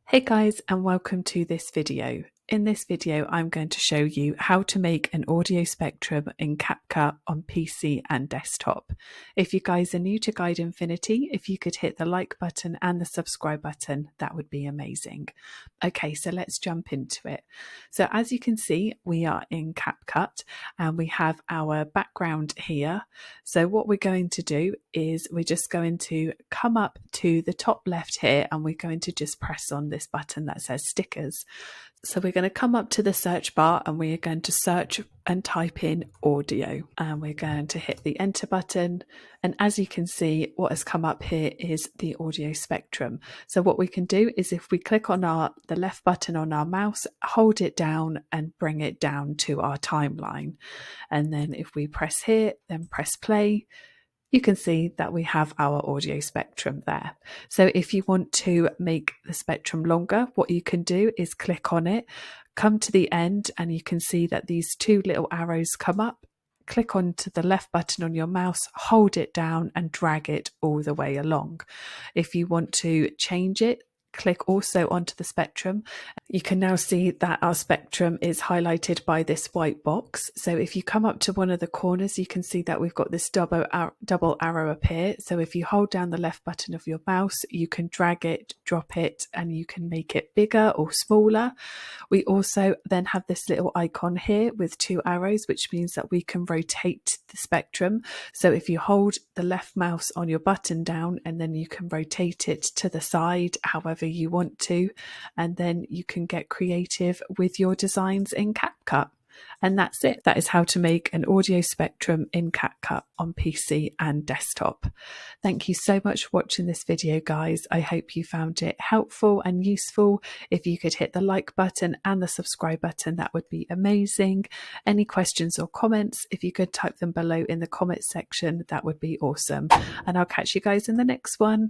Hey guys, and welcome to this video. In this video, I'm going to show you how to make an audio spectrum in CapCut on PC and desktop. If you guys are new to Guide Infinity, if you could hit the like button and the subscribe button, that would be amazing. Okay, so let's jump into it. So as you can see, we are in CapCut and we have our background here. So what we're going to do is we're just going to come up to the top left here and we're going to just press on this button that says stickers. So we're going to come up to the search bar and we are going to search and type in audio, and we're going to hit the enter button. And as you can see, what has come up here is the audio spectrum. So what we can do is if we click on the left button on our mouse, hold it down and bring it down to our timeline. And then if we press here, then press play, you can see that we have our audio spectrum there. So if you want to make the spectrum longer, what you can do is click on it, come to the end, and you can see that these two little arrows come up. Click onto the left button on your mouse, hold it down and drag it all the way along. If you want to change it, click also onto the spectrum. You can now see that our spectrum is highlighted by this white box. So if you come up to one of the corners, you can see that we've got this double arrow appear. So if you hold down the left button of your mouse, you can drag it, drop it, and you can make it bigger or smaller. We also then have this little icon here with two arrows, which means that we can rotate the spectrum. So if you hold the left mouse on your button down, and then you can rotate it to the side however you want to, and then you can get creative with your designs in CapCut. And that's it. That is how to make an audio spectrum in CapCut on PC and desktop. Thank you so much for watching this video, guys. I hope you found it helpful and useful. If you could hit the like button and the subscribe button, that would be amazing. Any questions or comments, if you could type them below in the comments section, that would be awesome. And I'll catch you guys in the next one.